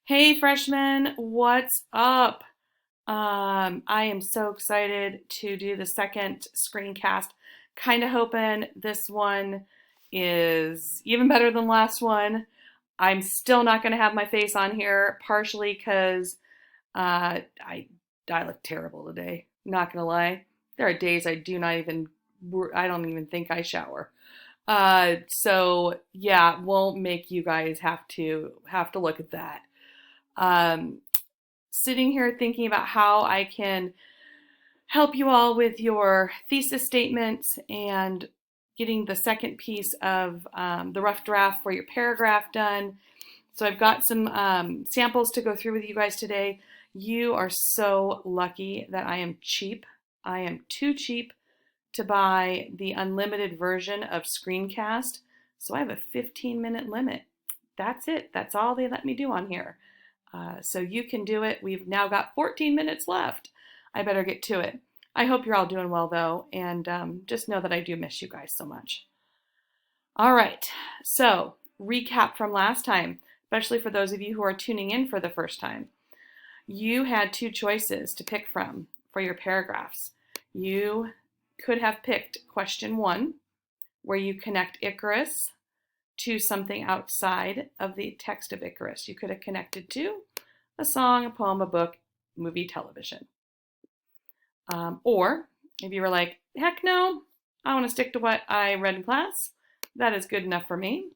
Hey freshmen, what's up? I am so excited to do the second screencast. Kind of hoping this one is even better than last one. I'm still not going to have my face on here, partially because I look terrible today. Not gonna lie, there are days I don't even think I shower. So yeah, won't make you guys have to look at that. Um, Sitting here thinking about how I can help you all with your thesis statements and getting the second piece of the rough draft for your paragraph done. So I've got some samples to go through with you guys today. You are so lucky that I am cheap. I am too cheap to buy the unlimited version of Screencast. So I have a 15-minute limit. That's it. That's all they let me do on here. So you can do it. We've now got 14 minutes left. I better get to it. I hope you're all doing well though, and just know that I do miss you guys so much. All right, so recap from last time, especially for those of you who are tuning in for the first time. You had two choices to pick from for your paragraphs. You could have picked question one, where you connect Icarus to something outside of the text of Icarus. You could have connected to a song, a poem, a book, movie, television. Or if you were like, heck no, I want to stick to what I read in class, that is good enough for me,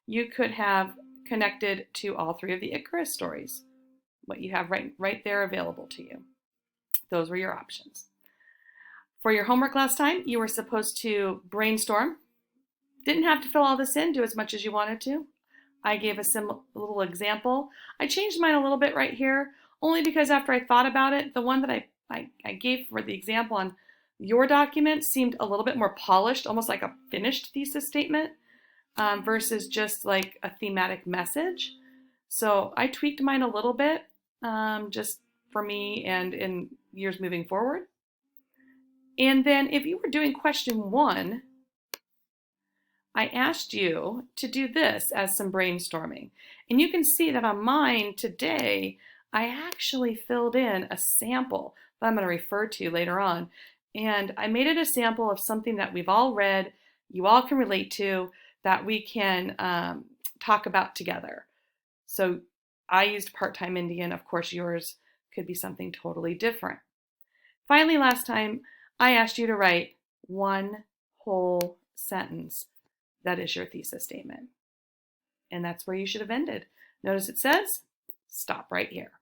you could have connected to all three of the Icarus stories, what you have right there available to you. Those were your options. For your homework last time, you were supposed to brainstorm. Didn't have to fill all this in, do as much as you wanted to. I gave a little example. I changed mine a little bit right here, only because after I thought about it, the one that I gave for the example on your document seemed a little bit more polished, almost like a finished thesis statement, versus just like a thematic message. So I tweaked mine a little bit, just for me and in years moving forward. And then if you were doing question one, I asked you to do this as some brainstorming. And you can see that on mine today, I actually filled in a sample that I'm going to refer to later on. And I made it a sample of something that we've all read, you all can relate to, that we can talk about together. So I used part-time Indian. Of course, yours could be something totally different. Finally, last time, I asked you to write one whole sentence that is your thesis statement. And that's where you should have ended. Notice it says, stop right here.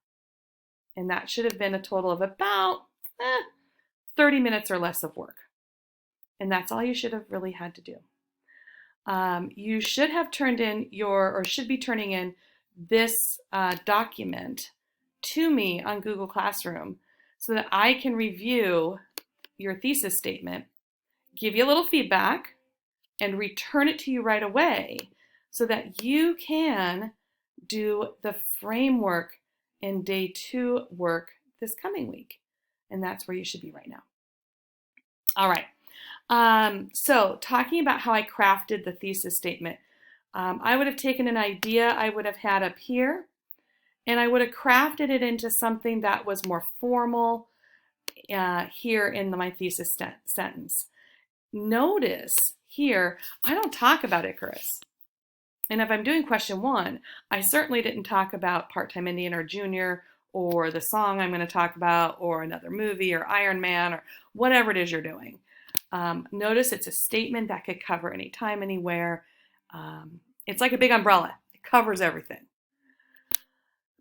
And that should have been a total of about 30 minutes or less of work. And that's all you should have really had to do. You should have turned in should be turning in this document to me on Google Classroom so that I can review your thesis statement, give you a little feedback, and return it to you right away so that you can do the framework and day 2 work this coming week. And that's where you should be right now. All right. So talking about how I crafted the thesis statement, I would have taken an idea I would have had up here, and I would have crafted it into something that was more formal here in my thesis sentence. Notice here, I don't talk about Icarus. And if I'm doing question one, I certainly didn't talk about Part-Time Indian or Junior or the song I'm going to talk about or another movie or Iron Man or whatever it is you're doing. Notice it's a statement that could cover any time, anywhere. It's like a big umbrella. It covers everything.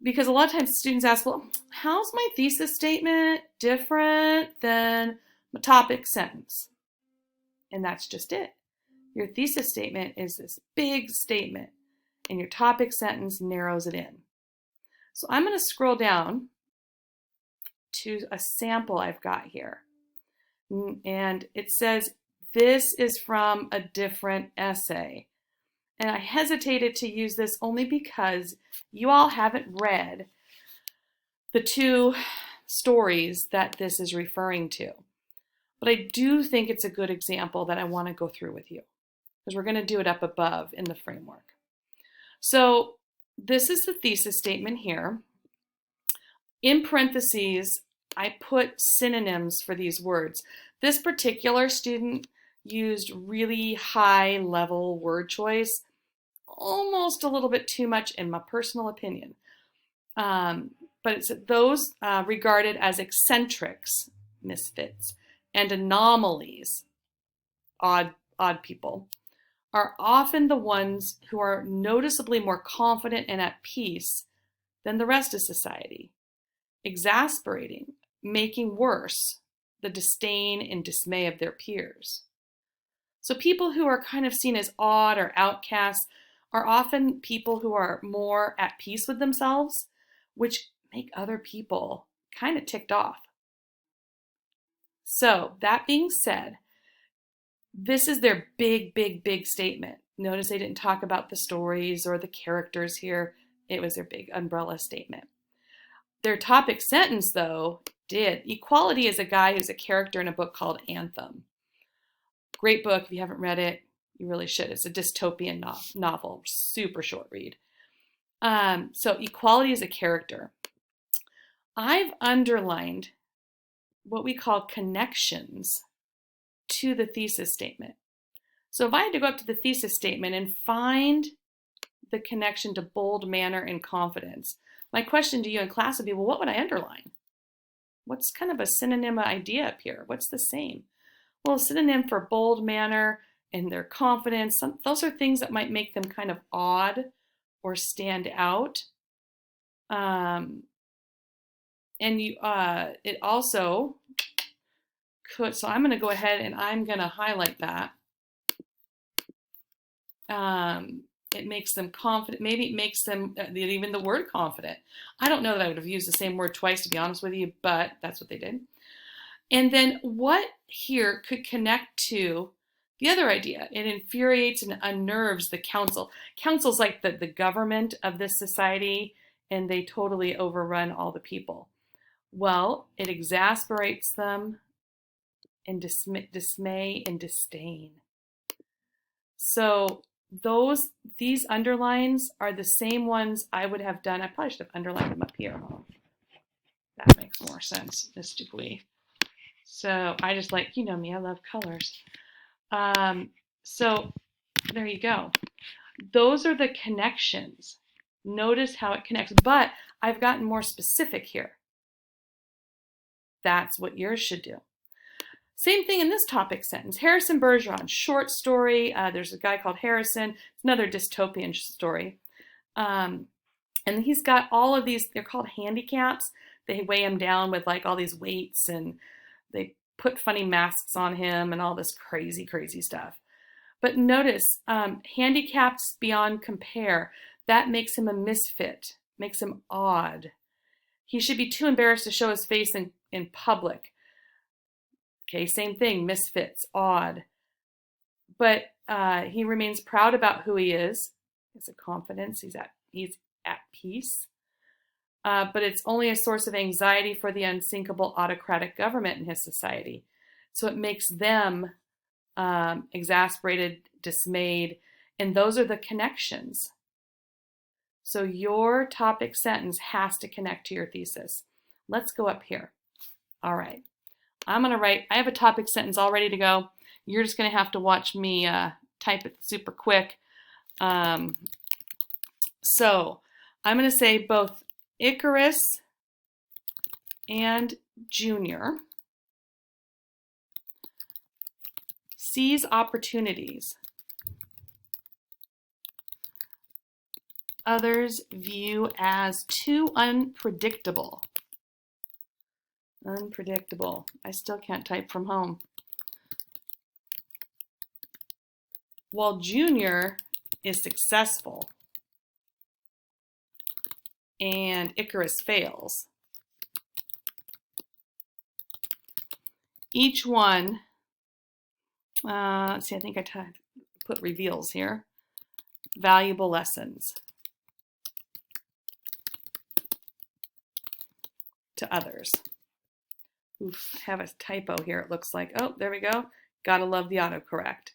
Because a lot of times students ask, well, how's my thesis statement different than my topic sentence? And that's just it. Your thesis statement is this big statement, and your topic sentence narrows it in. So I'm going to scroll down to a sample I've got here. And it says, this is from a different essay. And I hesitated to use this only because you all haven't read the two stories that this is referring to. But I do think it's a good example that I want to go through with you, because we're going to do it up above in the framework. So This is the thesis statement here. In parentheses, I put synonyms for these words. This particular student used really high level word choice, almost a little bit too much in my personal opinion. But it's those regarded as eccentrics, misfits, and anomalies, odd people, are often the ones who are noticeably more confident and at peace than the rest of society, exasperating, making worse the disdain and dismay of their peers. So people who are kind of seen as odd or outcasts are often people who are more at peace with themselves, which make other people kind of ticked off. So that being said, this is their big statement. Notice they didn't talk about the stories or the characters here. It was their big umbrella statement. Their topic sentence, though, did. Equality is a guy who's a character in a book called Anthem. Great book. If you haven't read it, you really should. It's a dystopian novel, super short read. So equality is a character. I've underlined what we call connections to the thesis statement. So if I had to go up to the thesis statement and find the connection to bold manner and confidence, my question to you in class would be, well, what would I underline? What's kind of a synonym idea up here? What's the same? Well, a synonym for bold manner and their confidence, those are things that might make them kind of odd or stand out. And it also could, so I'm going to go ahead and I'm going to highlight that. It makes them confident. Maybe it makes them, even the word confident. I don't know that I would have used the same word twice, to be honest with you, but that's what they did. And then what here could connect to the other idea? It infuriates and unnerves the council. Council's like the government of this society, and they totally overrun all the people. Well, it exasperates them and dismay and disdain. So these underlines are the same ones I would have done. I probably should have underlined them up here. That makes more sense, mystically. So I just like, you know me, I love colors. So there you go. Those are the connections. Notice how it connects, but I've gotten more specific here. That's what yours should do. Same thing in this topic sentence. Harrison Bergeron, short story. There's a guy called Harrison. It's another dystopian story. And he's got all of these, they're called handicaps. They weigh him down with like all these weights, and they put funny masks on him and all this crazy stuff. But notice, handicaps beyond compare, that makes him a misfit, makes him odd. He should be too embarrassed to show his face in public. Okay, same thing, misfits, odd. But he remains proud about who he is. He has a confidence, he's at peace. But it's only a source of anxiety for the unsinkable autocratic government in his society. So it makes them exasperated, dismayed, and those are the connections. So your topic sentence has to connect to your thesis. Let's go up here. All right. I'm going to write, I have a topic sentence all ready to go. You're just going to have to watch me type it super quick. So I'm going to say both Icarus and Junior seize opportunities others view as too unpredictable. Unpredictable. I still can't type from home. While Junior is successful and Icarus fails. Each one, let's see, I think I put reveals here. Valuable lessons to others. Oof, I have a typo here, it looks like. Oh, there we go. Gotta love the autocorrect.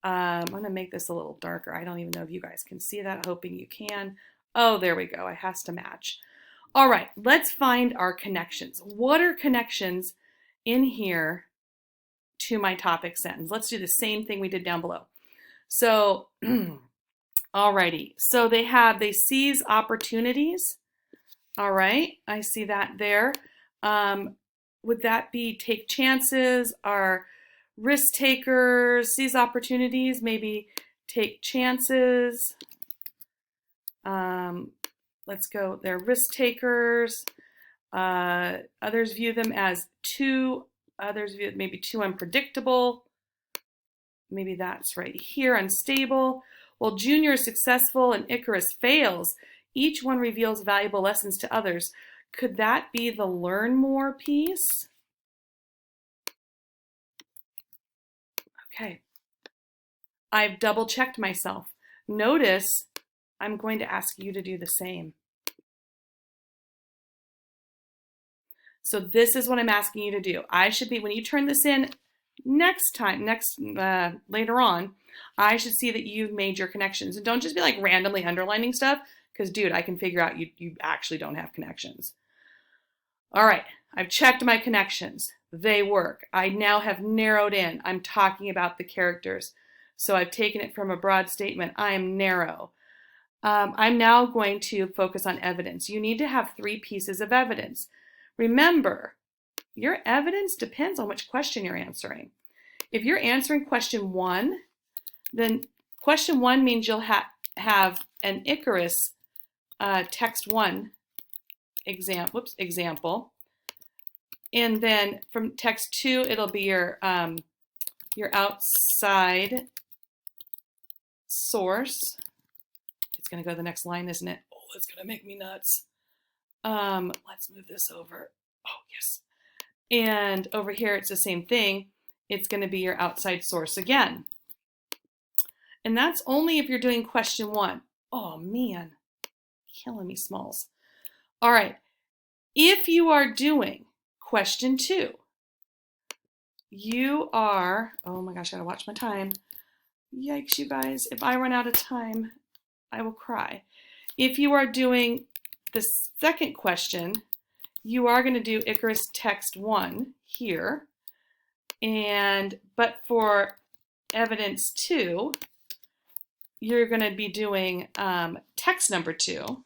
I'm gonna make this a little darker. I don't even know if you guys can see that, hoping you can. Oh, there we go. It has to match. All right, let's find our connections. What are connections in here to my topic sentence? Let's do the same thing we did down below. So, alrighty. So they seize opportunities. All right, I see that there. Would that be take chances? Are risk takers, seize opportunities, maybe take chances. Let's go, they're risk takers. Others view them as others view it maybe too unpredictable. Maybe that's right here, unstable. Well, Junior is successful and Icarus fails. Each one reveals valuable lessons to others. Could that be the learn more piece? Okay. I've double checked myself. Notice I'm going to ask you to do the same. So this is what I'm asking you to do. I should be, when you turn this in later on, I should see that you've made your connections. And don't just be like randomly underlining stuff, because dude, I can figure out you actually don't have connections. All right, I've checked my connections. They work. I now have narrowed in. I'm talking about the characters. So I've taken it from a broad statement. I am narrow. I'm now going to focus on evidence. You need to have 3 pieces of evidence. Remember, your evidence depends on which question you're answering. If you're answering question 1, then question 1 means you'll have an Icarus text 1 example. And then from text 2, it'll be your outside source. It's going to go to the next line, isn't it? Oh, it's going to make me nuts. Let's move this over. Oh, yes. And over here, it's the same thing. It's going to be your outside source again. And that's only if you're doing question 1. Oh, man. Killing me, Smalls. All right. If you are doing question 2, you are, oh my gosh, I gotta watch my time. Yikes, you guys. If I run out of time, I will cry. If you are doing the second question, you are going to do Icarus text 1 here. But for evidence 2, you're going to be doing text number 2.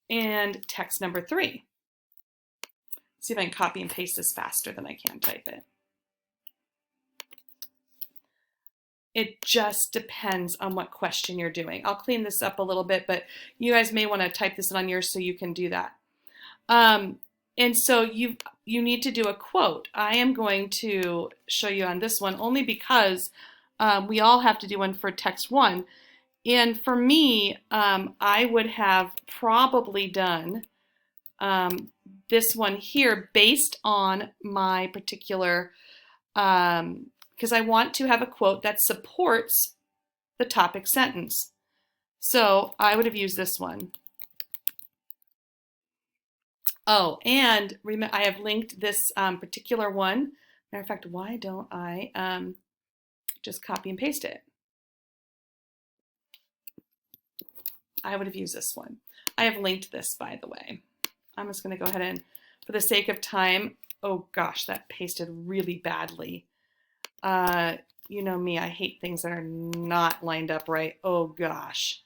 And text number 3. See if I can copy and paste this faster than I can type it. It just depends on what question you're doing. I'll clean this up a little bit, but you guys may want to type this on yours so you can do that. And so you need to do a quote. I am going to show you on this one only because we all have to do one for text 1. And for me, I would have probably done this one here based on my particular, because I want to have a quote that supports the topic sentence. So I would have used this one. Oh, and I have linked this particular one. Matter of fact, why don't I just copy and paste it? I would have used this one. I have linked this, by the way. I'm just going to go ahead and, for the sake of time, oh gosh, that pasted really badly. You know me, I hate things that are not lined up right. Oh gosh.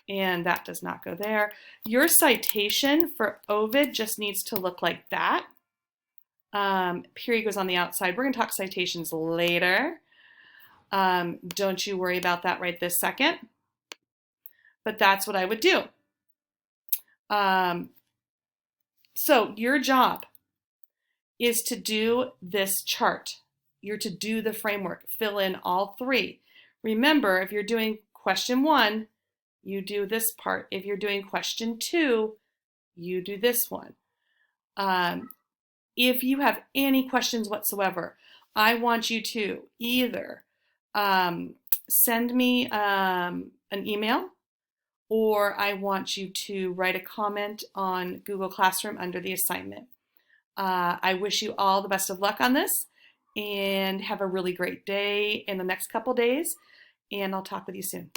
And that does not go there. Your citation for Ovid just needs to look like that. Period goes on the outside. We're going to talk citations later. Don't you worry about that right this second. But that's what I would do. So your job is to do this chart. You're to do the framework, fill in all 3. Remember, if you're doing question 1, you do this part. If you're doing question 2, you do this one. If you have any questions whatsoever, I want you to either send me an email, or I want you to write a comment on Google Classroom under the assignment. I wish you all the best of luck on this and have a really great day in the next couple days. and I'll talk with you soon.